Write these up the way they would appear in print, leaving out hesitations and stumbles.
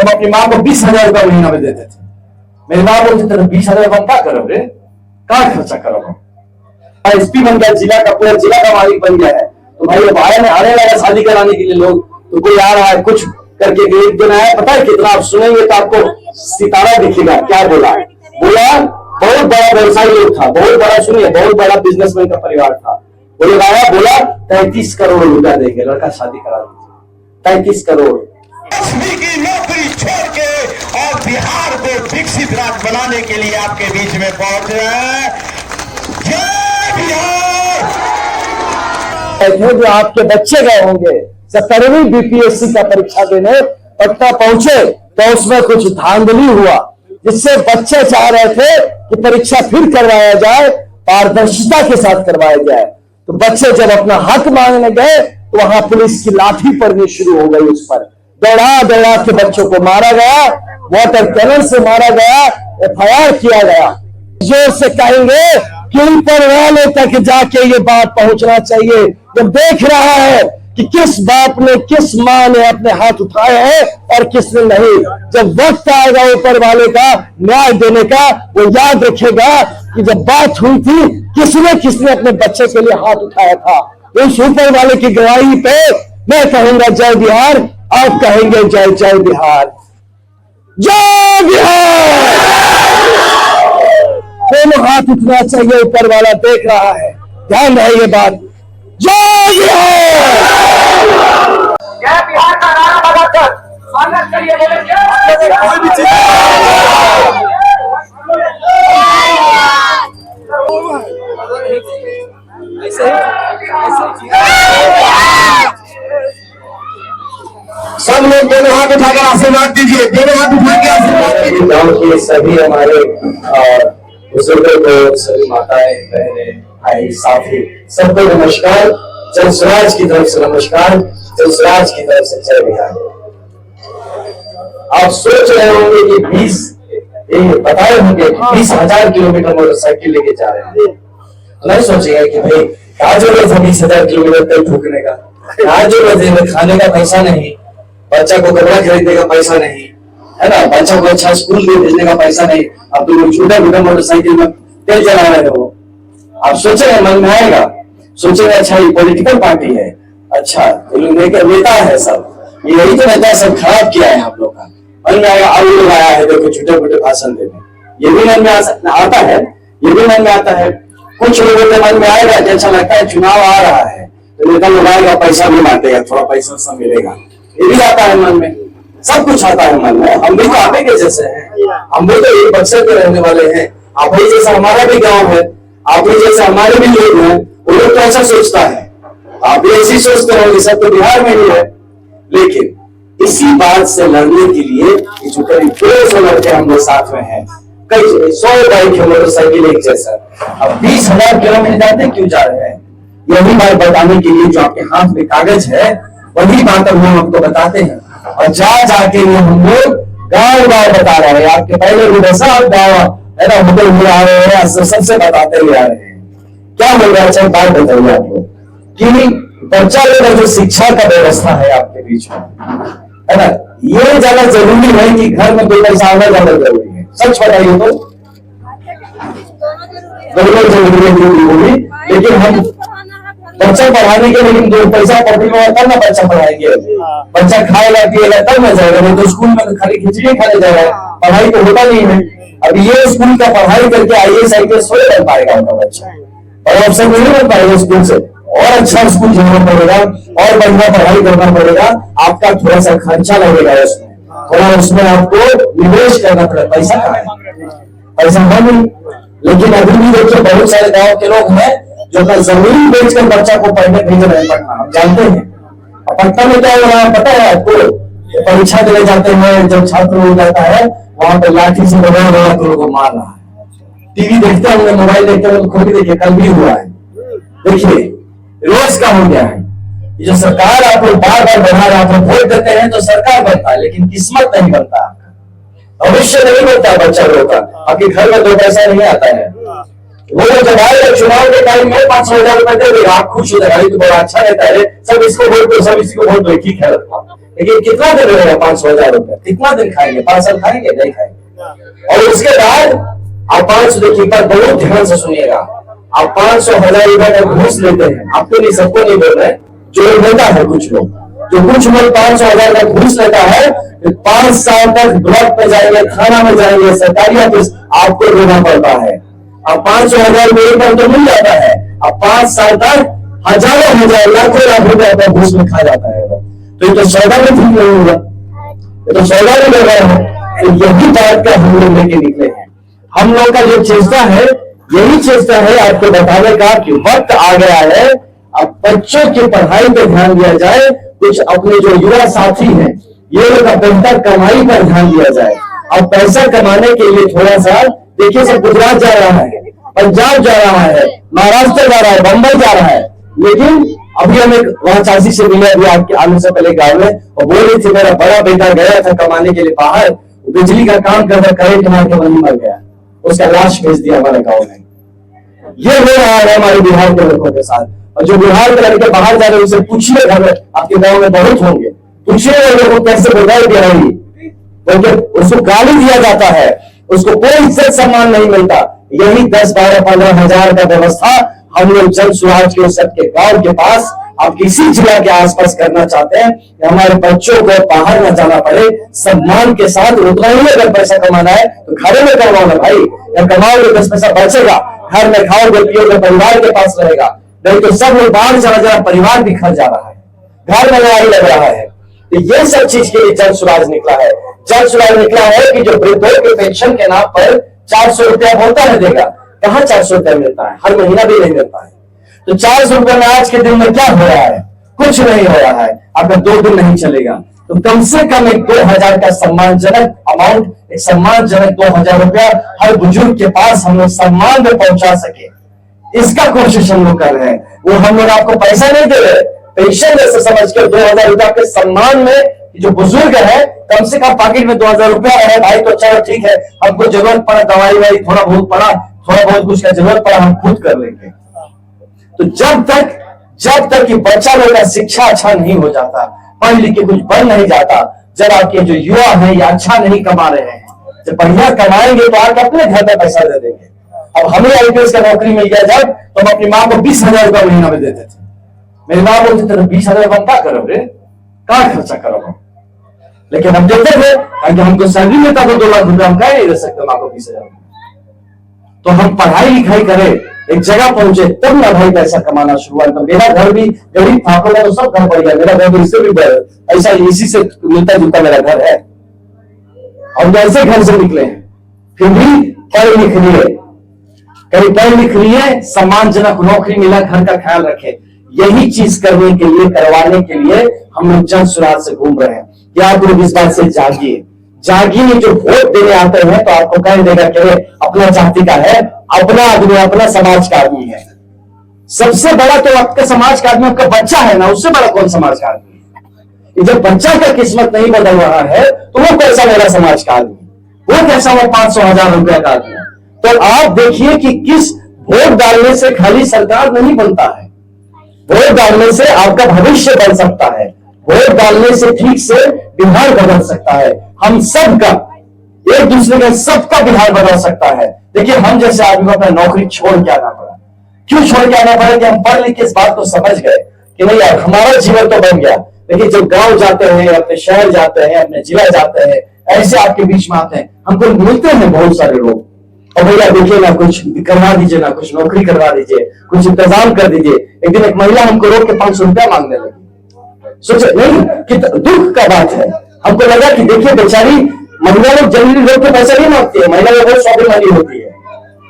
तब अपनी माँ को 20,000 रुपया महीना में देते थे। मेरी माँ बोलती तेरे 20,000 रुपया क्या करो रे, कहाँ खर्चा करो। एसपी बन गया, जिला का पूरा जिला का मालिक बन गया है। तो भाई अब आने लगा शादी कराने के लिए लोग, तो कोई आ रहा है कुछ करके एक दिन आया, पता है कितना आप सुनेंगे तो आपको सितारा दिखेगा। क्या बोला, बहुत बड़ा व्यवसायी लोग था, बहुत बड़ा, सुनिए, बहुत बड़ा बिजनेसमैन का परिवार था। वो लोग आया, बोला 33 करोड़ रुपया देंगे, लड़का शादी करा दीजिए। 33 करोड़ की नौकरी छोड़ के और बिहार को विकसित राज्य बनाने के लिए आपके बीच में पहुंच रहे हैं। जो आपके बच्चे गए होंगे 17वीं बीपीएससी का परीक्षा देने, पटना पहुंचे तो उसमें कुछ धांधली हुआ, जिससे बच्चे चाह रहे थे कि परीक्षा फिर करवाया जाए, पारदर्शिता के साथ करवाया जाए। तो बच्चे जब अपना हक मांगने गए तो वहां पुलिस की लाठी पड़नी शुरू हो गई, उस पर दौड़ा दौड़ा के बच्चों को मारा गया, वाटर कैनन से मारा गया, एफआईआर किया गया। जोर से कहेंगे कि ऊपर वाले तक जाके ये बात पहुंचना चाहिए, जब देख रहा है कि किस बाप ने, किस मां ने अपने हाथ उठाए हैं और किसने नहीं। जब वक्त आएगा ऊपर वाले का न्याय देने का, वो याद रखेगा कि जब बात हुई थी किसने अपने बच्चे के लिए हाथ उठाया था। उस ऊपर वाले की गवाही पे मैं कहूंगा जय बिहार, आप कहेंगे जय जय बिहार, जय बिहार। दोनों हाथ उठना चाहिए, ऊपर वाला देख रहा है, ध्यान रहे ये बात। जय बिहार, जय बिहार का नारा लगाकर स्वागत करिए। कोई भी चीज सब लोग दोनों हाथ उठाकर आशीर्वाद दीजिए, दोनों हाथ उठा के आशीर्वाद दीजिए। गाँव के सभी हमारे बुजुर्गों को, सभी माताएं, बहनें, भाई, साथी, सबको नमस्कार। जन स्वराज की तरफ से नमस्कार, जन स्वराज की तरफ से जय बिहार। आप सोच रहे होंगे कि 20 बताए होंगे 20,000 किलोमीटर मोटरसाइकिल लेके जा रहे हैं, नहीं सोचिएगा कि भाई क्या जरूरत है 20,000 किलोमीटर तेल फूकने का, क्या जरूरत है, खाने का पैसा नहीं, बच्चा को कपड़ा खरीदने का पैसा नहीं, है ना, बच्चा को अच्छा स्कूल में भेजने का पैसा नहीं, अब तुम छोटा मोटा मोटरसाइकिल में तेल चला रहे हो। आप सोचे मन में आएगा, सोचेगा अच्छा ये पॉलिटिकल पार्टी है, अच्छा नेता है सब, यही तो नेता सब खराब किया है आप लोग का। मन में आएगा, अब लोग आया है देखो छोटे मोटे भाषण देने, ये भी मन में आता है, ये भी मन में आता है। कुछ लोगों के मन में आएगा कि अच्छा लगता है चुनाव आ रहा है तो नेता लोग आएगा, पैसा भी मांगेगा, थोड़ा पैसा सब मिलेगा, ये भी आता है मन में, सब कुछ आता है मन में। हम भी तो आप के जैसे हैं, हम भी तो एक बक्सर के रहने वाले हैं, आप ही जैसा हमारा भी गांव है, आप ही जैसे हमारे भी लोग हैं, वो लोग तो ऐसा सोचता है, आप भी ऐसी सोचते होंगे, सब तो बिहार में ही है। लेकिन इसी बात से लड़ने के लिए जो करीब 200 लड़के हम लोग साथ में हैं, कई 100 बाइक है, मोटरसाइकिल एक जैसा, अब 20,000 किलोमीटर जाते क्यों जा रहे हैं, यही बात बताने के लिए जो आपके हाथ में कागज है वही बात हम आपको बताते हैं। और जा जाके वो हम लोग गाँव गाँव बता रहे हैं, आपके पहले भी वैसा गाँव है ना, होटल में आ रहे हैं, सबसे बताते हुए आ रहे हैं। क्या बोल रहे हैं, अच्छा बात बताइए आपको कि बच्चा लोग जो शिक्षा का व्यवस्था है आपके बीच में, है ना, ये ज्यादा जरूरी है कि घर में 2 पैसा आना ज्यादा जरूरी है, सच बताइए तो दोनों जरूरी है। लेकिन हम बच्चा पढ़ाने के, लेकिन 2 पैसा पढ़ने में तब ना बच्चा पढ़ाएंगे, बच्चा खाएगा पिएगा तब ना जाएगा, नहीं तो स्कूल में खाली खिचड़ी खाने जाएगा, पढ़ाई तो होता नहीं है। अब ये स्कूल का पढ़ाई करके IAS IPS थोड़े बन पाएगा उनका बच्चा, और अवसर नहीं बन पाएगा स्कूल से, और अच्छा स्कूल जाना पड़ेगा और बढ़िया पढ़ाई करना पड़ेगा, आपका थोड़ा सा खर्चा लगेगा उसमें, थोड़ा उसमें आपको निवेश करना पड़ेगा, पैसा कहाँ है, पैसा है नहीं। लेकिन अभी भी देखिए बहुत सारे गाँव के लोग हैं जो अपना जमीन बेचकर बच्चा को पढ़ने भेज रहे हैं पटना, हम जानते हैं। पटना में क्या हो रहा है पता है आपको, परीक्षा देने जाते हैं, जब छात्र हो जाता है वहां पर लाठी से बना लोगों को मार रहा है। टीवी देखते होंगे, मोबाइल देखते होंगे, खुद भी देखिए, कल भी हुआ है, देखिए रोज का हो गया है। ये जो सरकार आप लोग बार बार बढ़ा रहे, आप लोग वोट देते हैं तो सरकार बनता है, लेकिन किस्मत नहीं बनता आपका, भविष्य नहीं बनता बच्चा लोग का, आपके घर में 2 पैसा नहीं आता है। वो जब आएगा चुनाव के टाइम में 500,000 रुपए दे देगा, आप खुश हो जाएगा, तो बड़ा अच्छा रहता है, सब इसको वोट दो, सब इसी को वोट दो, ठीक है। लेकिन कितना दिन रहेगा 500,000 रुपए? कितना दिन खाएंगे? 5 साल खाएंगे? नहीं खाएंगे। और उसके बाद आप 500, देखिए पर बहुत ध्यान से सुनिएगा, आप 500,000 रुपए का घूस लेते हैं, आपको नहीं, सबको नहीं बोल रहे, जो लेता है कुछ लोग, जो कुछ लोग 500,000 का घूस लेता है, 5 साल तक ब्लॉक पे जाएंगे, थाना में जाएंगे, सरकारी ऑफिस आपको देना पड़ता है। अब 500,000 मेरे पर तो मिल जाता है, अब 5 साल तक हजारों हजार लाखों लाख रुपए का घूस में खा जाता है। तो ये तो सौदा में ठीक नहीं होगा, ये तो सौदा में लग रहा है। यही बात का हम लोग लेके निकले हैं। हम लोग का जो चेष्टा है, यही चेष्टा है आपको बताने का कि वक्त आ गया है, अब बच्चों की पढ़ाई पे ध्यान दिया जाए, कुछ अपने जो युवा साथी हैं ये लोग बेहतर कमाई पर ध्यान दिया जाए। अब पैसा कमाने के लिए थोड़ा सा देखिए, सब गुजरात जा रहा है, पंजाब जा रहा है, महाराष्ट्र जा रहा है, बंबई जा रहा है, लेकिन अभी हम एक वहां चाची से मिले अभी आपके आने से पहले गांव में, और बोल रही थी मेरा बड़ा बेटा गया था कमाने के लिए बाहर, बिजली का काम करता करंट मार के वहीं मर गया, उसका लाश भेज दिया हमारे गाँव में। ये हो रहा है हमारे बिहार के लड़कों के साथ। और जो बिहार के लड़के बाहर जा रहे हैं उनसे पूछिए, घर में आपके गाँव में बहुत होंगे, पूछिए लोगों को कैसे बुराई दे रही, क्योंकि उसको गाली दिया जाता है, उसको कोई इज्जत सम्मान नहीं मिलता। यही 10, 12, 15 हजार का व्यवस्था हम लोग जन स्वराज के सबके गांव के पास, आप किसी जिला के आसपास करना चाहते हैं कि हमारे बच्चों को बाहर न जाना पड़े, सम्मान के साथ उतना ही अगर पैसा कमाना है तो घर में कमाओ ना भाई, या कमाओगे 10 पैसा बचेगा, घर में खाओगे पियोगे, परिवार के पास रहेगा, नहीं तो सब लोग बाहर चला जा रहा, परिवार बिखर जा रहा है, घर में लड़ाई लग रहा है। तो ये सब चीज के लिए जन स्वराज निकला है। जन स्वराज निकला है कि जो वृद्धों के पेंशन के नाम पर 400 रुपया होता है देगा, कहाँ 400 रुपया मिलता है, हर महीना भी नहीं मिलता है। तो 400 रुपया में आज के दिन में क्या हो रहा है? कुछ नहीं हो रहा है। अगर 2 दिन नहीं चलेगा तो कम से कम एक 2,000 का सम्मानजनक अमाउंट, एक सम्मानजनक 2,000 रुपया हर बुजुर्ग के पास हम लोग सम्मान में पहुंचा सके, इसका कोशिश हम लोग कर रहे हैं। वो हम लोग आपको पैसा नहीं दे रहे, पेंशन जैसे समझ के 2,000 रुपया के सम्मान में जो बुजुर्ग है, कम से कम पॉकेट में 2,000 रुपया है भाई, तो चलो ठीक है, हमको जरूरत पड़ा दवाई वाई थोड़ा बहुत पड़ा, थोड़ा बहुत कुछ का जरूरत पड़ा हम खुद कर लेंगे। तो जब तक कि बच्चा लोग का शिक्षा अच्छा नहीं हो जाता, पढ़ लिख के कुछ बन नहीं जाता, जब आपके जो युवा है या अच्छा नहीं कमा रहे हैं, जब बढ़िया कमाएंगे तो आप अपने घर में पैसा दे देंगे। अब हमें IPS का नौकरी मिल गया जब, तो हम अपनी माँ को 20,000 रुपया महीना में देते थे। मेरी माँ बोलती थी 20,000 रुपया क्या करो रे, कहाँ खर्चा करो, लेकिन हम देते थे क्योंकि हमको सैलरी मिलता था 2 लाख रुपया, हम कहीं नहीं दे सकते माँ को 20,000। तो हम पढ़ाई लिखाई करें, एक जगह पहुंचे, तब ना भाई पैसा कमाना शुरू हुआ। तो मेरा घर भी गरीब था, तो सब घर पड़ गया, मेरा घर भी इससे भी ऐसा इसी से मिलता जुलता मेरा घर है। हम ऐसे घर से निकले हैं, फिर भी पढ़ लिख लिए, कहीं पढ़ लिख लिए, सम्मानजनक नौकरी मिला, घर का ख्याल रखे। यही चीज करने के लिए, करवाने के लिए हम लोग जन स्वराज से घूम रहे हैं। क्या आप लोग इस बात से जागिए, जागिए। जो वोट देने आते हैं तो आपको कह देगा कि अपना जाति का है, अपना आदमी, अपना समाज का आदमी है। सबसे बड़ा तो आपका समाज का आदमी आपका बच्चा है ना, उससे बड़ा कौन समाज का आदमी है? जब बच्चा का किस्मत नहीं बदल रहा है तो वो कैसा मेरा समाज का आदमी, वो कैसा वो 500,000 रुपया का आदमी। तो आप देखिए कि किस वोट डालने से खाली सरकार नहीं बनता है, वोट डालने से आपका भविष्य बन सकता है, वोट डालने से ठीक से बिहार बदल सकता है। हम सबका, एक दूसरे का सबका बिहार बदल सकता है। देखिए हम जैसे आदमी को अपना नौकरी छोड़ के आना पड़ा, क्यों छोड़ के आना पड़ा? कि हम पढ़ लिख के इस बात को समझ गए कि नहीं यार हमारा जीवन तो बन गया, लेकिन जब गांव जाते हैं, अपने शहर जाते हैं, अपने जिला जाते हैं, ऐसे आपके बीच में आते हैं, हमको मिलते हैं बहुत सारे लोग, और भैया देखिए ना कुछ करवा दीजिए, ना कुछ नौकरी करवा दीजिए, कुछ इंतजाम कर दीजिए। एक दिन एक महिला हमको रोक के 500 रुपया मांगने लगी। सोचे नहीं कि दुख का बात है, हमको लगा कि देखिए बेचारी महिला लोग जनरली लोग के पैसा नहीं मांगती है, महिला लोग बहुत स्वाभिमानी होती है,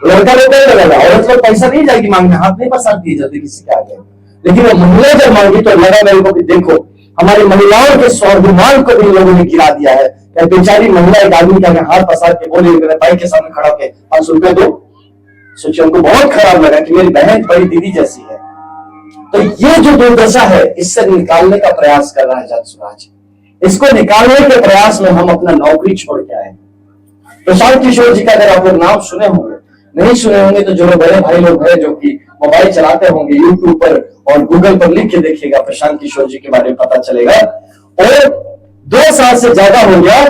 लड़का लोग नहीं लगा, औरत लोग पैसा नहीं जाएगी मांगने, हाथ नहीं पसारती है जल्दी किसी के आगे। लेकिन वो महिला जब मांगी तो लगा मेरे को कि देखो हमारी महिलाओं के स्वाभिमान को भी लोगों ने गिरा दिया है। बेचारी महिला एक आदमी के हाथ पसार के बोले, मेरे भाई के सामने खड़ा होकर 500 रुपया दो। सोचिए हमको बहुत खराब लगा कि मेरी बहन बड़ी दीदी जैसी है। तो ये जो दुर्दशा है, इससे निकालने का प्रयास कर रहा है जन स्वराज। इसको निकालने के प्रयास में हम अपना नौकरी छोड़ के आए। प्रशांत किशोर जी का अगर आप लोग नाम सुने होंगे, नहीं सुने होंगे तो जो लोग बड़े भाई लोग हैं जो कि मोबाइल चलाते होंगे, यूट्यूब पर और गूगल पर लिख के देखिएगा, प्रशांत किशोर जी के बारे में पता चलेगा। और 2 साल से ज्यादा हो गया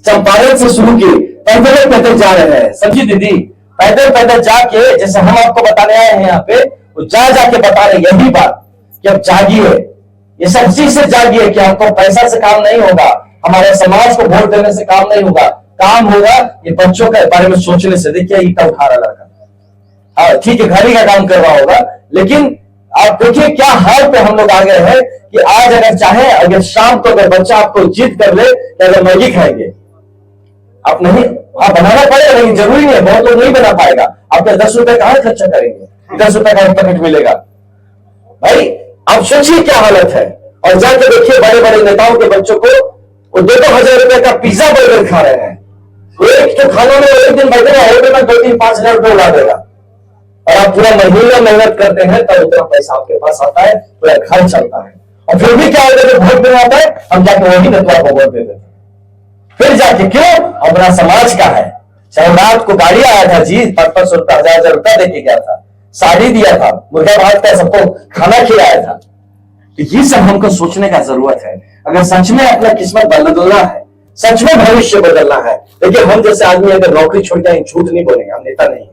चंपारण से शुरू किए, पैदल पैदल जा रहे हैं। समझी दीदी, पैदल पैदल जाके, जैसे हम आपको बताने आए हैं यहाँ पे, वो जा जाके बता रहे यही बात कि अब जागिए, ये सब चीज से जागिए कि हमको पैसा से काम नहीं होगा, हमारे समाज को वोट देने से काम नहीं होगा, काम होगा ये बच्चों के बारे में सोचने से। देखिए ईटा उठा रहा लड़का, हाँ ठीक है घर ही का काम कर रहा होगा, लेकिन आप देखिए क्या हाल पे हम लोग आ गए हैं कि आज अगर चाहे, अगर शाम को अगर बच्चा आपको जिद कर ले कि अगर मैगी खाएंगे, आप नहीं, हाँ बनाना पड़ेगा, लेकिन जरूरी नहीं है, बहुत लोग नहीं बना पाएगा। आपके 10 रुपए कहां खर्चा करेंगे, 10 रुपए का एक पैकेट मिलेगा भाई। आप सोचिए क्या हालत है। और जाके देखिए बड़े बड़े नेताओं के बच्चों को वो 2-2 हजार रुपए का पिज्जा बर्गर खा रहे हैं। एक तो खाना में एक दिन बैठेगा, होटल में 2-3-5 हजार रुपए उड़ा देगा, और आप पूरा महीना मेहनत करते हैं तब उतना पैसा आपके पास आता है, पूरा घर चलता है। और फिर भी क्या होता है, वोट देना आता है, हम जाके वही नेता को वोट दे देते हैं। फिर जाके क्यों, अपना समाज का है। चाहे रात को गाड़ी आया था जी, 500 रुपया 1000 रुपया देके गया था, साड़ी दिया था, मुर्गा भात का सबको खाना खिलाया था। तो ये सब हमको सोचने का जरूरत है। अगर सच में अपना किस्मत बदलना है, सच में भविष्य बदलना है। देखिए हम जैसे आदमी अगर नौकरी छोड़ के झूठ नहीं बोलेंगे, हम नेता नहीं है,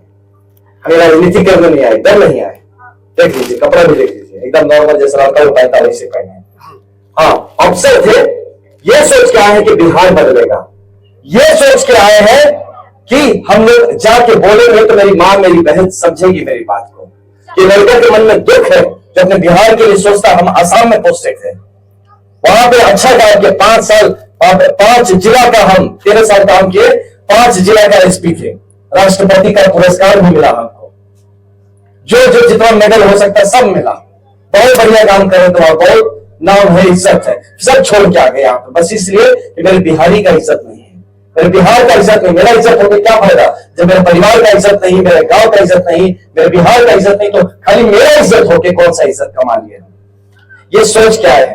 हमें राजनीति करने नहीं आए, डर नहीं आए। देख लीजिए कपड़ा भी देख लीजिए, एकदम नॉर्मल जैसा लड़का होता है वैसे पहने। हाँ अफसर थे, ये सोच के आए हैं कि बिहार बदलेगा, ये सोच के आए हैं कि हम लोग जाके बोलेंगे तो मेरी माँ मेरी बहन समझेगी मेरी बात को, कि लड़के के मन में दुख है जो अपने बिहार के लिए सोचता। हम आसाम में पोस्टेड थे, वहां पे अच्छा काम किया, 5 साल 5 जिला का, हम 13 साल काम किए, 5 जिला का एसपी थे, राष्ट्रपति का पुरस्कार भी मिला हमको, जो जितना मेडल हो सकता है सब मिला। बहुत बढ़िया काम करे तो बहुत नाम है, इज्जत है, सब छोड़ के आ गए यहाँ पे बस इसलिए कि मेरे बिहारी का इज्जत नहीं है, मेरे बिहार का इज्जत नहीं। मेरा इज्जत होकर क्या फायदा जब मेरे परिवार का इज्जत नहीं, मेरे गांव का इज्जत नहीं, मेरे बिहार का इज्जत नहीं, तो खाली मेरा इज्जत होके कौन सा इज्जत कमा लिया। ये सोच क्या है।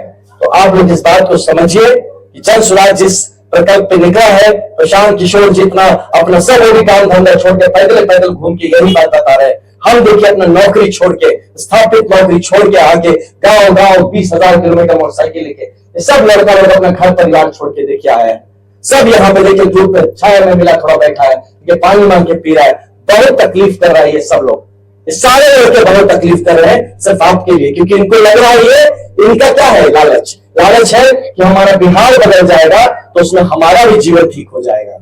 तो आप लोग इस बात को समझिए कि जन स्वराज जिस प्रकल्प पे निकला है, प्रशांत किशोर जी इतना अपना सब वो भी काम धंधा छोड़ के पैदल पैदल घूम के यही बात बता रहे हैं। हम देखिए अपना नौकरी छोड़ के, स्थापित नौकरी छोड़ के आगे गांव गांव 20,000 किलोमीटर मोटरसाइकिल लेके ये सब लड़का लोग अपना घर परिवार छोड़ के देखिए आया है। सब यहाँ पे देखिए धूप में छाया में मिला थोड़ा बैठा है, ये पानी मांग के पी रहा है, बहुत तकलीफ कर रहा है ये सब लोग, ये सारे लड़के बहुत तकलीफ कर रहे हैं सिर्फ आपके लिए, क्योंकि इनको लग रहा है ये इनका क्या है, लालच। लालच है कि हमारा बिहार बदल जाएगा तो उसमें हमारा भी जीवन ठीक हो जाएगा।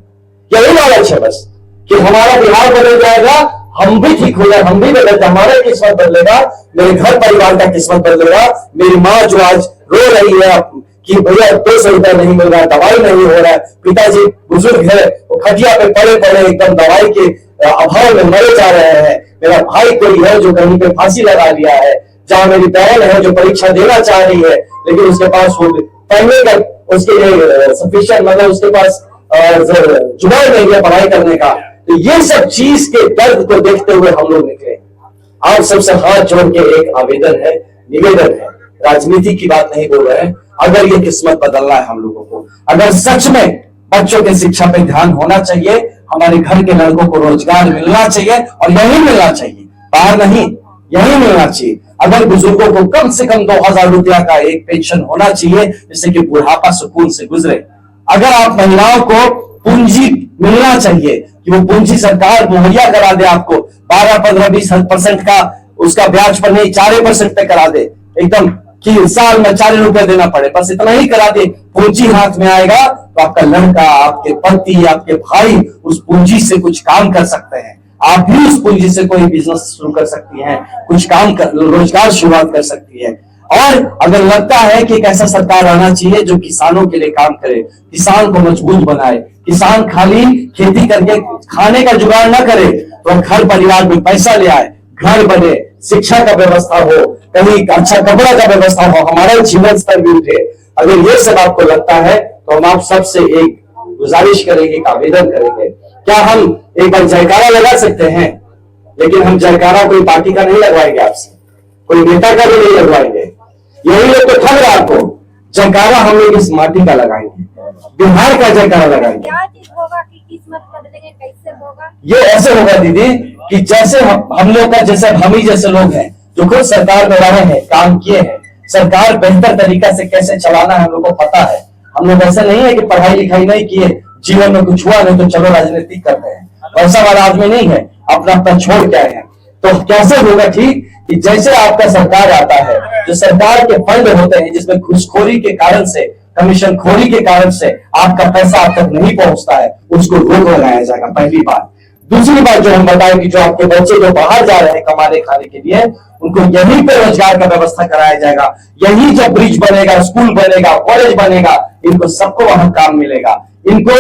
यही लालच है बस, कि हमारा बिहार बदल जाएगा, हम भी ठीक हो जाए, हम भी बदल जाए, हमारा किस्मत बदलेगा, मेरे घर परिवार का किस्मत बदलेगा। मेरी माँ जो आज रो रही है कि भैया 200 रुपया नहीं मिल रहा, दवाई नहीं हो रहा है, पिताजी बुजुर्ग है वो खटिया पे पड़े पड़े एकदम दवाई के अभाव में मरे जा रहे हैं, मेरा भाई कोई है जो कहीं पे फांसी लगा लिया है, जहां मेरी बहन है जो परीक्षा देना चाह रही है लेकिन उसके पास पढ़ने का उसके लिए सफिशिएंट मतलब उसके पास जुगाड़ नहीं है पढ़ाई करने का। तो ये सब चीज के दर्द को देखते हुए हम लोग निकले। आप सबसे हाथ जोड़ के एक आवेदन है, निवेदन है, राजनीति की बात नहीं बोल रहे हैं। अगर ये किस्मत बदलना है हम लोगों को, अगर सच में बच्चों की शिक्षा पे ध्यान होना चाहिए, हमारे घर के लड़कों को रोजगार मिलना चाहिए और यही मिलना चाहिए, बाहर नहीं, यही मिलना चाहिए। अगर बुजुर्गों को कम से कम 2,000 रुपया का एक पेंशन होना चाहिए जिससे कि बुढ़ापा सुकून से गुजरे। अगर आप महिलाओं को पूंजी मिलना चाहिए कि वो पूंजी सरकार मुहैया करा दे, आपको 12, 15, 20% का उसका ब्याज पर नहीं 4% पे करा दे, एकदम कि साल में 4 रुपए देना पड़े, बस इतना ही करा दे, पूंजी हाथ में आएगा तो आपका लड़का, आपके पति, आपके भाई उस पूंजी से कुछ काम कर सकते हैं। आप भी उस पूंजी से कोई बिजनेस शुरू कर सकती हैं, कुछ काम कर, रोजगार शुरुआत कर सकती है। और अगर लगता है कि एक ऐसा सरकार आना चाहिए जो किसानों के लिए काम करे, किसान को मजबूत बनाए, किसान खाली खेती करके खाने का जुगाड़ ना करे तो घर परिवार में पैसा ले आए, घर बने, शिक्षा का व्यवस्था हो, कहीं अच्छा कपड़ा का व्यवस्था हो, हमारा जीवन स्तर भी उठे। अगर ये सब आपको लगता है तो हम आप सबसे एक गुजारिश करेंगे, एक आवेदन करेंगे, क्या हम एक बार जयकारा लगा सकते हैं? लेकिन हम जयकारा कोई पार्टी का नहीं लगवाएंगे, आपसे कोई नेता का भी नहीं लगवाएंगे। यही लोग तो ठग रहा आपको, जयकारा हम लोग इस माटी का लगाएंगे, बिहार का जयकारा लगाएंगे। क्या चीज होगा कि किस्मत बदलेंगे, कैसे होगा? ये ऐसे होगा दीदी कि जैसे हम लोग का जैसे हम ही जैसे लोग हैं जो खुद सरकार में रहे हैं, काम किए हैं, सरकार बेहतर तरीका से कैसे चलाना है हम लोग को पता है। हम लोग ऐसा नहीं है कि पढ़ाई लिखाई नहीं किए, जीवन में कुछ हुआ नहीं तो चलो राजनीति करते हैं, वैसा वाला आदमी नहीं है, अपना अपना छोड़ के आए हैं। तो कैसे होगा ठीक कि जैसे आपका सरकार आता है, जो सरकार के फंड होते हैं जिसमें घूसखोरी के कारण से, कमीशन खोरी के कारण से आपका पैसा आप तक नहीं पहुंचता है, उसको रोक लगाया जाएगा, पहली बात। दूसरी बात जो हम बताएं कि जो आपके बच्चे जो बाहर जा रहे हैं कमाने खाने के लिए, उनको यहीं पे रोजगार का व्यवस्था कराया जाएगा। यही जब ब्रिज बनेगा, स्कूल बनेगा, कॉलेज बनेगा, इनको सबको वहां काम मिलेगा। इनको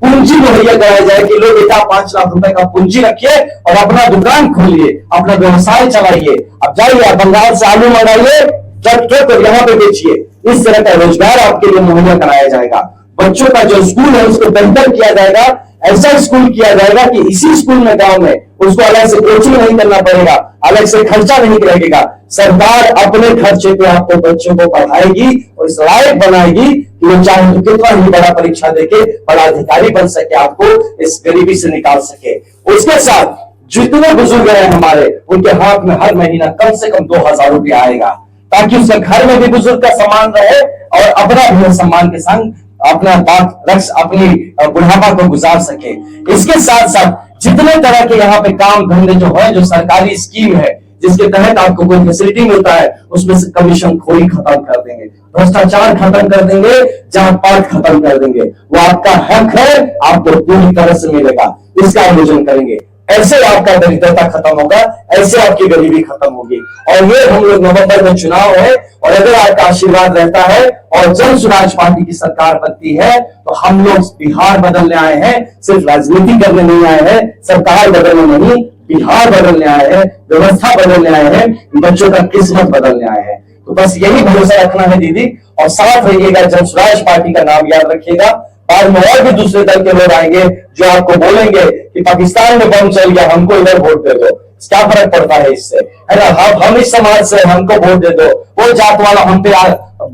पूंजी मुहैया कराया जाए कि लोग बेटा 5 लाख रुपए का पूंजी रखिए और अपना दुकान खोलिए, अपना व्यवसाय चलाइए। अब जाइए बंगाल से आलू मंगाइए, जब तो यहाँ पे बेचिए। इस तरह का रोजगार आपके लिए मुहैया कराया जाएगा। बच्चों का जो स्कूल है उसको बेहतर किया जाएगा, ऐसा स्कूल किया जाएगा कि इसी स्कूल में गांव में उसको अलग से कोचिंग नहीं करना पड़ेगा, अलग से खर्चा नहीं लगेगा। सरकार अपने खर्चे पे आपको बच्चों को पढ़ाएगी और इस लायक बनाएगी कि वो चाहे तो कितना ही बड़ा परीक्षा देके बड़ा अधिकारी बन सके, आपको इस गरीबी से निकाल सके। उसके साथ जितने बुजुर्ग हैं हमारे, उनके हाथ में हर महीना कम से कम 2000 रुपया आएगा, ताकि उसके घर में भी बुजुर्ग का सम्मान रहे और अपना भी सम्मान के संग अपना बात रख अपनी बुढ़ापा को गुजार सके। इसके साथ साथ जितने तरह के यहाँ पे काम धंधे जो है, जो सरकारी स्कीम है जिसके तहत आपको कोई फैसिलिटी मिलता है, उसमें से कमीशन खोरी खत्म कर देंगे, भ्रष्टाचार खत्म कर देंगे, जात पात खत्म कर देंगे। वो आपका हक है, आपको पूरी तरह से मिलेगा। इसका आयोजन करेंगे, ऐसे आपका दरिद्रता खत्म होगा, ऐसे आपकी गरीबी खत्म होगी। और ये हम लोग नवंबर में चुनाव है, और अगर आपका आशीर्वाद रहता है और जन स्वराज पार्टी की सरकार बनती है, तो हम लोग बिहार बदलने आए हैं, सिर्फ राजनीति करने नहीं आए हैं, सरकार बदलने नहीं, बिहार बदलने आए हैं, व्यवस्था बदलने आए हैं, बच्चों का किस्मत बदलने आए हैं। तो बस यही भरोसा रखना है दीदी, और साथ रहिएगा, जन स्वराज पार्टी का नाम याद रखिएगा। बाद में और भी दूसरे दल के लोग आएंगे जो आपको बोलेंगे कि पाकिस्तान में बम चल गया, हमको इधर वोट दे दो। क्या फर्क पड़ता है इससे, है ना? हम इस समाज से, हमको वोट दे दो। वो जात वाला हम पे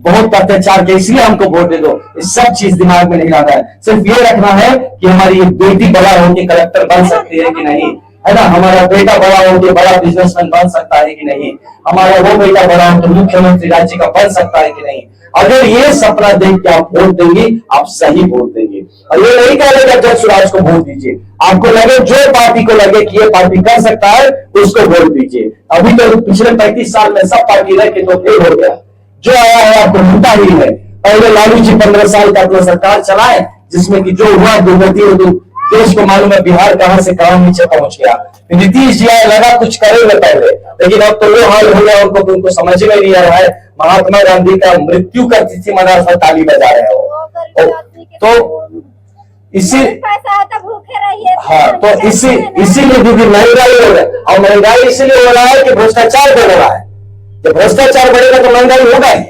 बहुत अत्याचार के, इसलिए हमको वोट दे दो। इस सब चीज दिमाग में नहीं लाना है। सिर्फ ये रखना है कि हमारी बेटी बड़ा होकर कलेक्टर बन सकती है कि नहीं, है ना? हमारा बेटा बड़ा होकर बड़ा बिजनेसमैन बन सकता है कि नहीं, हमारा वो बेटा बड़ा होकर मुख्यमंत्री राज्य का बन सकता है कि नहीं। अगर ये सपना देख के आप वोट देंगे, आप सही वोट देंगे। और ये नहीं कहेगा जन स्वराज को वोट दीजिए, आपको लगे जो पार्टी को लगे कि ये पार्टी कर सकता है उसको वोट दीजिए। अभी तो पिछले 35 साल में सब पार्टी रह के तो फेल हो गया, जो आया है आपको मिलता ही है। पहले लालू जी 15 साल का अपना सरकार चलाए, जिसमें कि जो हुआ दुर्गति, देश को मालूम है बिहार कहां से कहां नीचे पहुंच गया। नीतीश जी आए, लगा कुछ करेंगे पहले, लेकिन अब तो वो हाल हो गया, उनको समझ में नहीं आ रहा है। महात्मा गांधी का मृत्यु का तिथि मना था, ताली बजा रहे हो। तो इसी भूखे रहिए। हाँ, तो इसीलिए दीदी महंगाई हो रहा है, और महंगाई इसीलिए हो रहा है कि भ्रष्टाचार बढ़ रहा है। जब भ्रष्टाचार बढ़ेगा तो महंगाई होगा ही।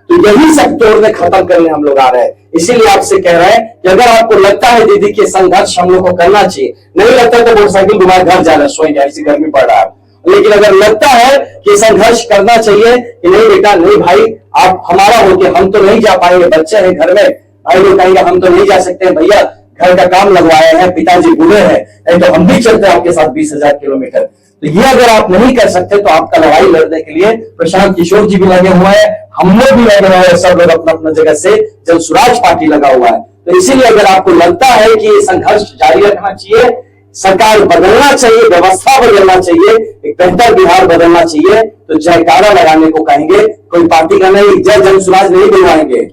तो यही सब तोड़ने खत्म करने हम लोग आ रहे हैं। इसीलिए आपसे कह रहे हैं कि अगर आपको लगता है दीदी कि संघर्ष हम लोग को करना चाहिए, नहीं लगता तो मोटरसाइकिल घुमा घर जाना, सोई जाए, ऐसी गर्मी पड़ रहा है। लेकिन अगर लगता है कि संघर्ष करना चाहिए कि नहीं बेटा, नहीं भाई, आप हमारा होके हम तो नहीं जा पाएंगे, बच्चे हैं घर में, भाई लोग कहेंगे हम तो नहीं जा सकते हैं भैया, घर का काम लगवाए हैं, पिताजी बूढ़े हैं, नहीं तो हम भी चलते हैं आपके साथ 20,000 किलोमीटर। तो ये अगर आप नहीं कर सकते तो आपका लड़ाई लड़ने के लिए प्रशांत किशोर जी भी लगे हुए हैं, हम लोग भी लगे हुए हैं, सब लोग अपना अपना जगह से जन स्वराज पार्टी लगा हुआ है। तो इसीलिए अगर आपको लगता है कि ये संघर्ष जारी रखना चाहिए, सरकार बदलना चाहिए, व्यवस्था बदलना चाहिए, एक बेहतर बिहार बदलना चाहिए, तो जयकारा लगाने को कहेंगे। कोई पार्टी का नहीं, जय जन स्वराज नहीं बुलवाएंगे,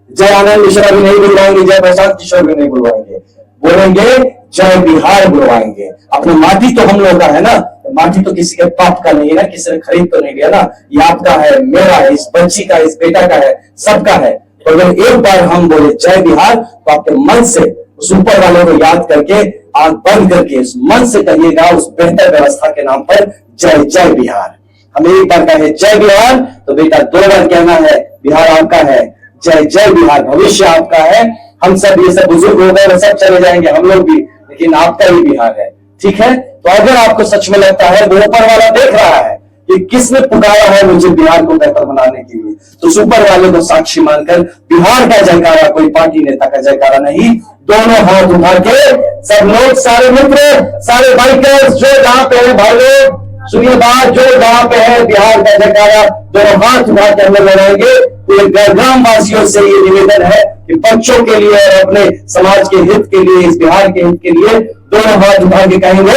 जय आनंद मिश्रा भी नहीं बुलवाएंगे, जय प्रशांत किशोर भी नहीं बुलवाएंगे, बोलेंगे जय बिहार बुलवाएंगे। अपनी माटी तो हम लोग का है ना, माटी तो किसी के बाप का नहीं है ना, किसी ने खरीद तो नहीं लिया ना, ये आपका है, मेरा है, इस बच्ची का, इस बेटा का है, सबका है। तो अगर एक बार हम बोले जय बिहार, तो आपके मन से उस ऊपर वाले को याद करके, आंख बंद करके उस मन से कहिएगा, उस बेहतर व्यवस्था के नाम पर जय जय बिहार। हम एक बार कहे जय बिहार तो बेटा 2 बार कहना है, बिहार आपका है, जय जय बिहार, भविष्य आपका है। हम सब ये सब बुजुर्ग हो गए, सब चले जाएंगे, हम लोग भी, लेकिन आपका ही बिहार है, ठीक है? तो अगर आपको सच में लगता है वो ऊपर वाला देख रहा है कि किसने पुकारा है मुझे बिहार को बेहतर बनाने के लिए, तो ऊपर वाले को साक्षी मानकर बिहार का जयकारा, कोई पार्टी नेता का जयकारा नहीं, दोनों हाथ उठा के सब लोग, सारे मित्र, सारे बाइकर्स जो जहां पे है, भाई लोग सुनिए बात, जो जहां पे है बिहार का जयकारा दोनों हाथ उठा के हम लोग लगाएंगे। पूरे ग्राम वासियों से ये निवेदन है कि बच्चों के लिए और अपने समाज के हित के लिए, इस बिहार के हित के लिए दोनों हाथ उठा के कहेंगे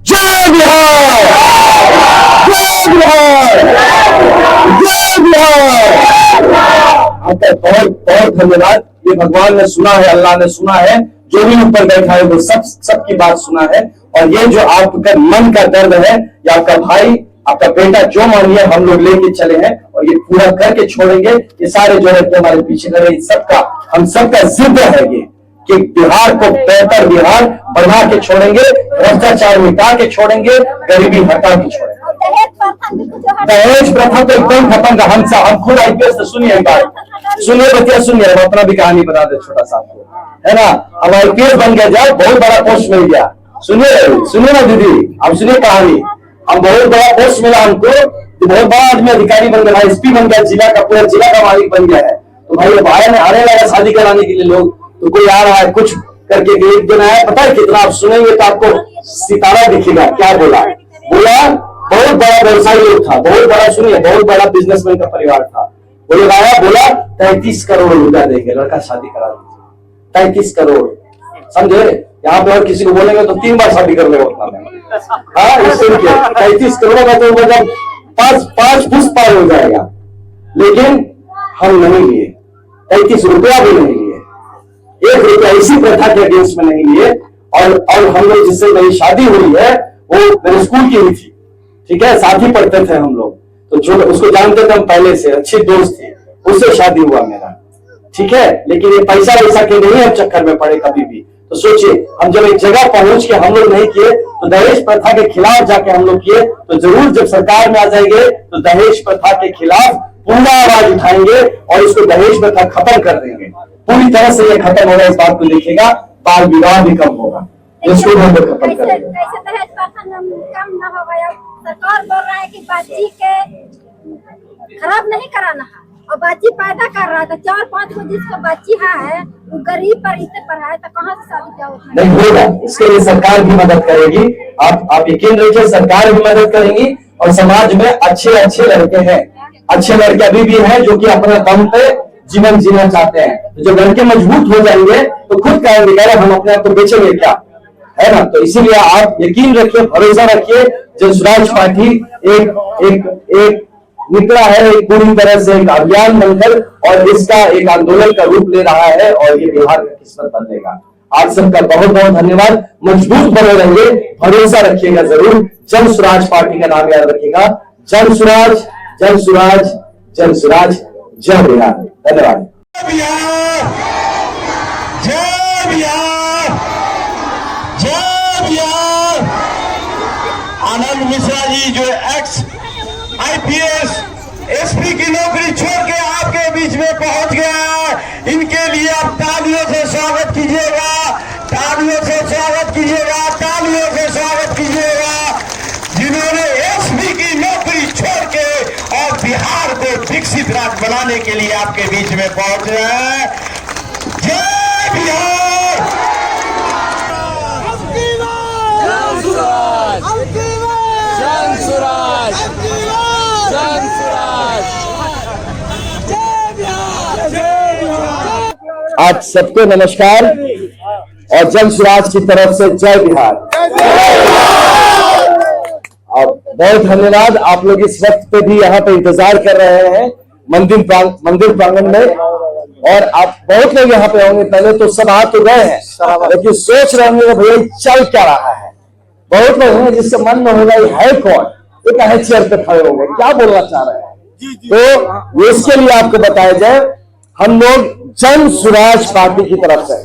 जय बिहार, जय बिहार, जय बिहार। आपका बहुत बहुत धन्यवाद। ये भगवान ने सुना है, अल्लाह ने सुना है, जो भी ऊपर बैठा है वो सबकी बात सुना है। और ये जो आपका मन का दर्द है, या आपका भाई, आपका बेटा, जो मानिए हम लोग लेके चले हैं और ये पूरा करके छोड़ेंगे। ये सारे जो है हमारे पीछे लगे, हम सबका जिद है ये कि बिहार को बेहतर बिहार बना के छोड़ेंगे, भ्रष्टाचार मिटा के छोड़ेंगे, गरीबी हटा के छोड़ेंगे। दहेज प्रथा तो एकदम खत्म का। हम खुद आईपीएस से सुनिए एक बात, सुनिए बच्चिया सुनिए, हम अपना भी कहानी बता दे छोटा सा आपको, है ना। हम आईपीएस बन गया, जाओ बहुत बड़ा पोस्ट मिल गया। सुनिए ना दीदी, आप सुनिए कहानी। हम बहुत बड़ा पोस्ट मिला हमको, तो बहुत बड़ा आदमी अधिकारी बन गया, एसपी बन गया, जिला का पूरा जिला का मालिक बन गया है। तो भाई अब आने लगा शादी कराने के लिए लोग, तो कोई आ रहा है कुछ करके एक दिन आया, पता है कितना, आप सुनेंगे तो आपको सितारा दिखेगा। क्या बोला? बहुत बड़ा व्यवसायी लोग था, बहुत बड़ा, सुनिए, बहुत बड़ा बिजनेसमैन का परिवार था। वो लोग आया, बोला 33 करोड़ रुपया देंगे, लड़का शादी करा दीजिए। 33 करोड़, समझे? यहाँ पे और किसी को बोलेंगे तो 3 बार शादी कर लेगा उतना में। हाँ, इससे 33 करोड़ का तो मतलब 5 पुष्प पार हो जाएगा। लेकिन हम नहीं लिए, 33 रुपया भी नहीं लिए, 1 रुपया इसी प्रथा के अगेंस्ट में नहीं लिए। और हम लोग जिससे मेरी शादी हुई है वो मेरे स्कूल की हुई थी, ठीक है, साथ ही पढ़ते थे हम लोग, तो जो उसको जानते थे हम पहले से, अच्छी दोस्त थी, उससे शादी हुआ मेरा, ठीक है। लेकिन ये पैसा वैसा के नहीं हम चक्कर में पड़े कभी भी। तो सोचिए, हम जब एक जगह पहुंच के हम लोग नहीं किए, तो दहेज प्रथा के खिलाफ जाके हम लोग किए, तो जरूर जब सरकार में आ जाएंगे तो दहेज प्रथा के खिलाफ पूरा आवाज उठाएंगे और इसको दहेज प्रथा खत्म कर देंगे। पूरी तरह से ये खत्म होगा, इस बात को लिखिएगा। बाल विवाह भी कम होगा, इसको हम लोग खत्म करेंगे। कैसे दहेज प्रथा कम न होगा? सरकार बोल रहा है कि बच्ची के खराब नहीं कराना है, और बच्ची पैदा कर रहा है, तो 4-5 को जिसको बच्ची है वो गरीब पर इसे पढ़ाए, तो कहाँ से शादी क्या होगा? नहीं होगा, इसके लिए सरकार भी मदद करेगी। आप यकीन रखिए, सरकार भी मदद करेगी। और समाज में अच्छे लड़के हैं, अच्छे लड़के अभी भी हैं जो कि अपने दम पे जीवन जीना चाहते हैं। तो जब लड़के मजबूत हो जाएंगे तो खुद कहेंगे यार हम अपने आप को बेचेंगे क्या, है ना। तो इसीलिए आप यकीन रखिए, भरोसा रखिए, जनसुराज पार्टी एक निकला है, एक पूरी तरह से एक अभियान बनकर, और इसका एक आंदोलन का रूप ले रहा है, और ये बिहार का किस्मत बदलेगा। आप सबका बहुत बहुत धन्यवाद। मजबूत बने रहिए, भरोसा रखिएगा जरूर। जनसुराज पार्टी का नाम याद रखिएगा, जनसुराज, जनसुराज, जनसुराज, जय बिहार। धन्यवाद। बिहार, जय बिहार, जय बिहार। आनंद मिश्रा जी जो एक्स आईपीएस एसपी की नौकरी छोड़ के आपके बीच में पहुंच गया, इनके लिए आप तालियों से स्वागत कीजिएगा, तालियों से स्वागत कीजिएगा, तालियों से स्वागत कीजिएगा, जिन्होंने एसपी की नौकरी छोड़ के और बिहार को विकसित राज्य बनाने के लिए आपके बीच में पहुंच रहे हैं। जय बिहार। आप सबको नमस्कार और जनसुराज की तरफ से जय बिहार। बहुत धन्यवाद। आप लोग इस वक्त पे भी यहाँ पे इंतजार कर रहे हैं मंदिर प्रांगण में, और आप बहुत लोग यहाँ पे होंगे। पहले तो सब आ तो गए हैं, लेकिन सोच रहे होंगे भैया चल क्या रहा है। बहुत लोग होंगे जिसके मन में होगा ये है कौन, ये कहे चेयर पे खड़े होंगे, क्या बोलना चाह रहे हैं। तो इसके लिए आपको बताया जाए, हम लोग जनसुराज पार्टी की तरफ से,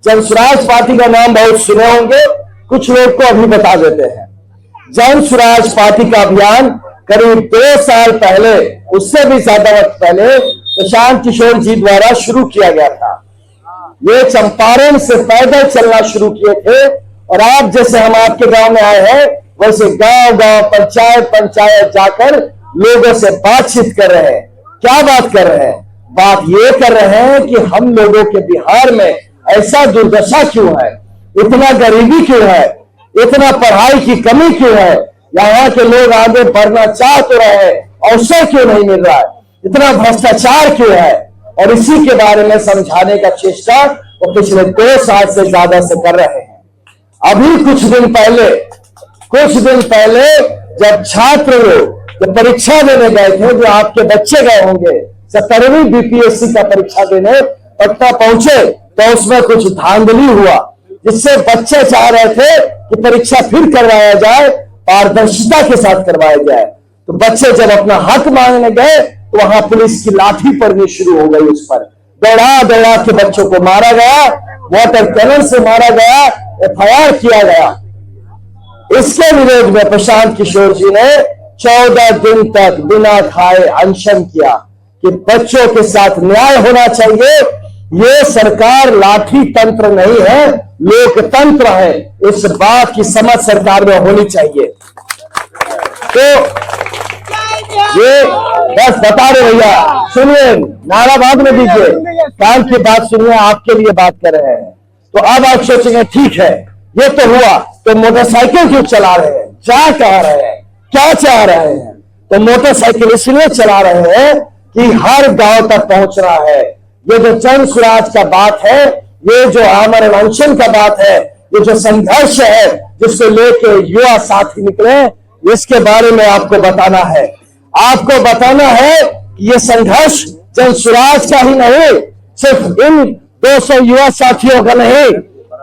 जनसुराज पार्टी का नाम बहुत सुने होंगे, कुछ लोग को अभी बता देते हैं। जनसुराज पार्टी का अभियान करीब 2 साल पहले, उससे भी ज्यादा वक्त पहले प्रशांत किशोर जी द्वारा शुरू किया गया था। ये चंपारण से पैदल चलना शुरू किए थे, और आप जैसे हम आपके गांव में आए हैं, वैसे गांव-गांव, पंचायत जाकर लोगों से बातचीत कर रहे हैं। क्या बात कर रहे हैं? बात ये कर रहे हैं कि हम लोगों के बिहार में ऐसा दुर्दशा क्यों है, इतना गरीबी क्यों है, इतना पढ़ाई की कमी क्यों है, यहाँ के लोग आगे बढ़ना चाह तो रहे हैं, अवसर क्यों नहीं मिल रहा है, इतना भ्रष्टाचार क्यों है। और इसी के बारे में समझाने का चेष्टा वो पिछले 2 साल से ज्यादा से कर रहे हैं। अभी कुछ दिन पहले जब छात्र लोग जब परीक्षा देने गए थे, जो आपके बच्चे गए होंगे 17वीं बीपीएससी का परीक्षा देने पटना पहुंचे, तो उसमें कुछ धांधली हुआ, जिससे बच्चे चाह रहे थे कि परीक्षा फिर करवाया जाए, पारदर्शिता के साथ करवाया जाए। तो बच्चे जब अपना हक मांगने गए तो वहां पुलिस की लाठी पड़नी शुरू हो गई, उस पर दौड़ा दौड़ा के बच्चों को मारा गया, वाटर कैनन से मारा गया, एफआईआर किया गया। इसके विरोध में प्रशांत किशोर जी ने 14 दिन तक बिना खाए अनशन किया कि बच्चों के साथ न्याय होना चाहिए। ये सरकार लाठी तंत्र नहीं है, लोकतंत्र है। इस बात की समझ सरकार में होनी चाहिए। तो ये बस बता रहे भैया, सुनिए, नाराबाद में दीजिए, काम की बात सुनिए, आपके लिए बात कर रहे हैं। तो अब आप सोचेंगे ठीक है, ये तो हुआ, तो मोटरसाइकिल क्यों चला रहे हैं, क्या कह रहे हैं, क्या चाह रहे हैं? तो मोटरसाइकिल इसलिए चला रहे हैं कि हर गांव तक पहुंच रहा है। ये जो जन स्वराज का बात है, ये जो आमर अनशन का बात है, ये जो संघर्ष है जिसको लेके युवा साथी निकले, इसके बारे में आपको बताना है। आपको बताना है कि ये संघर्ष जन स्वराज का ही नहीं, सिर्फ इन 200 युवा साथियों का नहीं,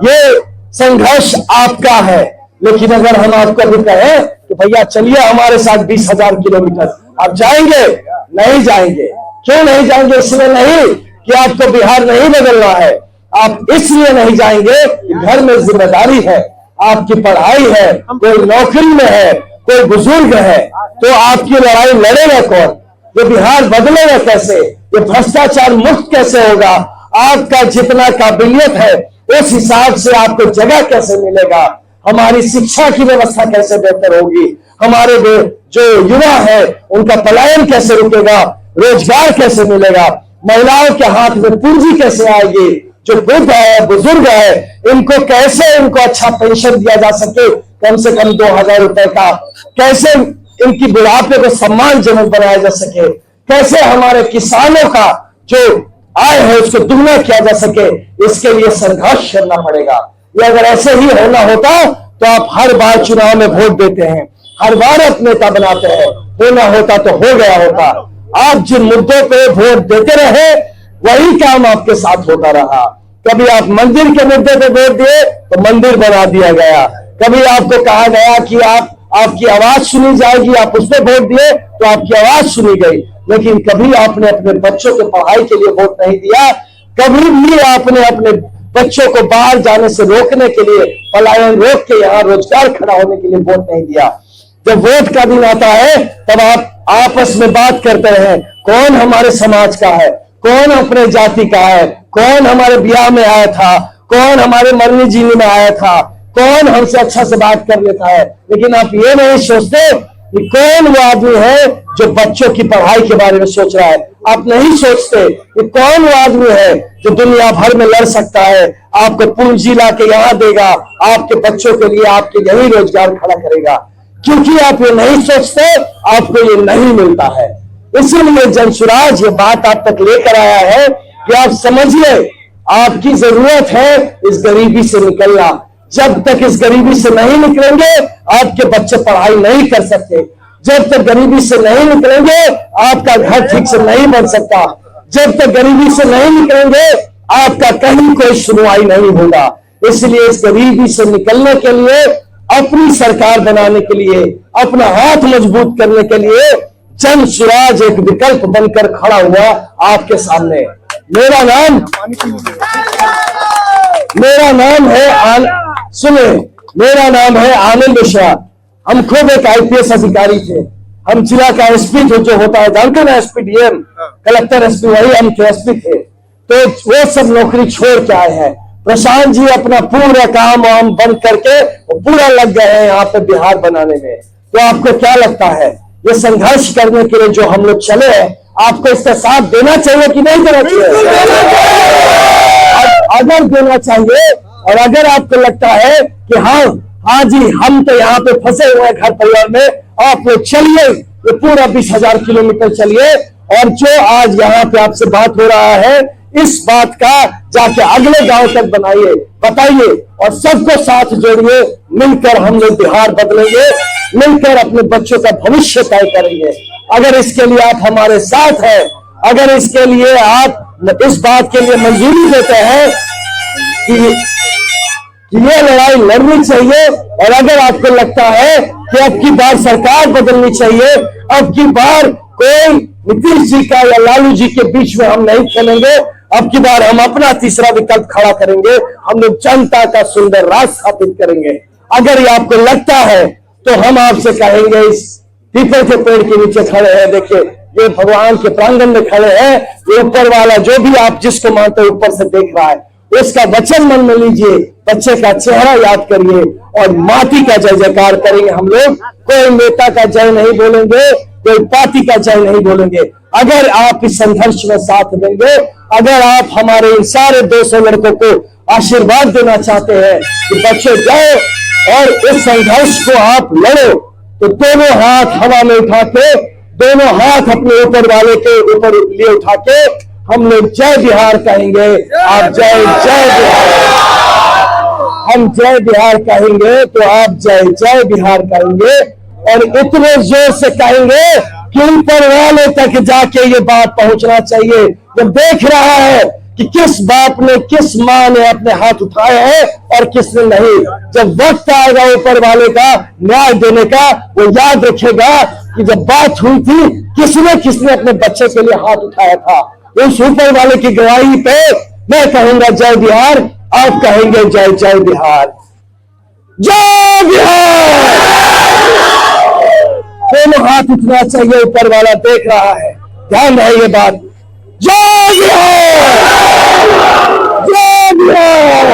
ये संघर्ष आपका है। लेकिन अगर हम आपको भी कहें कि भैया चलिए हमारे साथ 20,000 किलोमीटर, आप जाएंगे? नहीं जाएंगे। क्यों नहीं जाएंगे? इसलिए नहीं कि आपको बिहार नहीं बदलना है, आप इसलिए नहीं जाएंगे कि घर में जिम्मेदारी है, आपकी पढ़ाई है, कोई नौकरी में है, कोई बुजुर्ग है, तो आपकी लड़ाई लड़ेगा कौन? ये बिहार बदलेगा कैसे? ये भ्रष्टाचार मुक्त कैसे होगा? आपका जितना काबिलियत है उस हिसाब से आपको जगह कैसे मिलेगा? हमारी शिक्षा की व्यवस्था कैसे बेहतर होगी? हमारे जो युवा है उनका पलायन कैसे रुकेगा? रोजगार कैसे मिलेगा? महिलाओं के हाथ में पूंजी कैसे आएगी? जो वृद्ध है, बुजुर्ग है, इनको कैसे इनको अच्छा पेंशन दिया जा सके, कम से कम 2,000 रुपए का? कैसे इनकी बुढ़ापे को सम्मानजनक बनाया जा सके? कैसे हमारे किसानों का जो आय है उसको दुगना किया जा सके? इसके लिए संघर्ष करना पड़ेगा। ये अगर ऐसे ही होना होता तो आप हर बार चुनाव में वोट देते हैं, हर बार अपने नेता बनाते हैं, होना होता तो हो गया होता। आप जिन मुद्दों पे वोट देते रहे वही काम आपके साथ होता रहा। कभी आप मंदिर के मुद्दे पे वोट दिए तो मंदिर बना दिया गया, कभी आपको कहा गया कि आपकी आवाज सुनी जाएगी, आप उस पर वोट दिए तो आपकी आवाज सुनी गई, लेकिन कभी आपने अपने बच्चों के पढ़ाई के लिए वोट नहीं दिया। कभी भी आपने अपने बच्चों को बाहर जाने से रोकने के लिए, पलायन रोक के यहाँ रोजगार खड़ा होने के लिए वोट नहीं दिया। जब वोट का दिन आता है तब आप आपस में बात करते रहे, कौन हमारे समाज का है, कौन अपने जाति का है, कौन हमारे ब्याह में आया था, कौन हमारे मरनी जीने में आया था, कौन हमसे अच्छा से बात कर लेता है। लेकिन आप ये नहीं सोचते कि कौन वो आदमी है जो बच्चों की पढ़ाई के बारे में सोच रहा है। आप नहीं सोचते कि कौन वो आदमी है जो दुनिया भर में लड़ सकता है, आपको पूंजी ला के यहाँ देगा, आपके बच्चों के लिए आपके यही रोजगार खड़ा करेगा। क्योंकि आप ये नहीं सोचते, आपको ये नहीं मिलता है। इसीलिए जन स्वराज ये बात आप तक लेकर आया है कि आप समझिए, आपकी जरूरत है इस गरीबी से निकलना। जब तक इस गरीबी से नहीं निकलेंगे आपके बच्चे पढ़ाई नहीं कर सकते। जब तक गरीबी से नहीं निकलेंगे आपका घर ठीक से नहीं बन सकता। जब तक गरीबी से नहीं निकलेंगे आपका कहीं कोई सुनवाई नहीं होगा। इसलिए इस गरीबी से निकलने के लिए, अपनी सरकार बनाने के लिए, अपना हाथ मजबूत करने के लिए जन स्वराज एक विकल्प बनकर खड़ा हुआ आपके सामने। मेरा नाम है सुने, मेरा नाम है आनंद मिश्रा। हम खुद एक आईपीएस अधिकारी थे। हम जिला का एसपी थे, जो होता है जानते ना, एसपी डीएम, कलेक्टर एसपी, वही हम एसपी थे। तो वो सब नौकरी छोड़ के आए हैं। प्रशांत जी अपना पूरा काम वाम बंद करके पूरा लग गए हैं यहाँ पे बिहार बनाने में। तो आपको क्या लगता है, ये संघर्ष करने के लिए जो हम लोग चले हैं, आपको इसका साथ देना चाहिए कि नहीं देना चाहिए? अगर देना चाहिए, और अगर आपको लगता है कि हाँ जी हम तो यहाँ पे फंसे हुए हैं घर परिवार में, आप लोग चलिए ये पूरा 20,000 किलोमीटर चलिए, और जो आज यहाँ पे आपसे बात हो रहा है इस बात का जाके अगले गांव तक बनाइए, बताइए, और सबको साथ जोड़िए। मिलकर हम लोग बिहार बदलेंगे, मिलकर अपने बच्चों का भविष्य तय करेंगे। अगर इसके लिए आप हमारे साथ हैं, अगर इसके लिए आप इस बात के लिए मंजूरी देते हैं कि ये लड़ाई लड़नी चाहिए, और अगर आपको लगता है कि अब की बार सरकार बदलनी चाहिए, अब की बार कोई नीतीश जी का या लालू जी के बीच में हम नहीं खेलेंगे, अब की बार हम अपना तीसरा विकल्प खड़ा करेंगे, हम लोग जनता का सुंदर राज स्थापित करेंगे। अगर ये आपको लगता है तो हम आपसे कहेंगे, इस पीपल के पेड़ के नीचे खड़े हैं, देखिए ये भगवान के प्रांगण में खड़े हैं, ये ऊपर वाला जो भी आप जिसको मानते हो ऊपर से देख रहा है, उसका वचन मन में लीजिए, बच्चे का चेहरा याद करिए और माटी का जय जयकार करेंगे हम लोग। कोई नेता का जय नहीं बोलेंगे, कोई पार्टी का जय नहीं बोलेंगे। अगर आप इस संघर्ष में साथ देंगे, अगर आप हमारे इन सारे 200 लड़कों को आशीर्वाद देना चाहते हैं कि बच्चे जाओ और इस संघर्ष को आप लड़ो, तो दोनों हाथ हवा में उठा के, दोनों हाथ अपने ऊपर वाले के ऊपर लिए उठा के हम लोग जय बिहार कहेंगे। आप जय जय बिहार, हम जय बिहार कहेंगे तो आप जय जय बिहार कहेंगे, और इतने जोर से कहेंगे कि ऊपर वाले तक जाके ये बात पहुंचना चाहिए। जब देख रहा है कि किस बाप ने, किस माँ ने अपने हाथ उठाए हैं और किसने नहीं, जब वक्त आएगा ऊपर वाले का न्याय देने का, वो याद रखेगा कि जब बात हुई थी किसने अपने बच्चे के लिए हाथ उठाया था। उस ऊपर वाले की गवाही पे मैं कहूंगा जय बिहार, आप कहेंगे जय जय बिहार, जय बिहार। दोनों हाथ उठना चाहिए, ऊपर वाला देख रहा है, ध्यान रहे ये बात। जय बिहार, जय बिहार।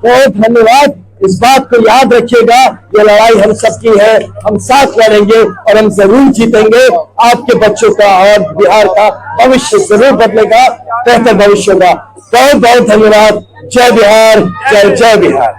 बहुत धन्यवाद। इस बात को याद रखिएगा, ये लड़ाई हम सबकी है, हम साथ लड़ेंगे और हम जरूर जीतेंगे। आपके बच्चों का और बिहार का भविष्य जरूर बदलेगा, बेहतर भविष्य होगा। बहुत बहुत धन्यवाद। जय बिहार, जय जय बिहार।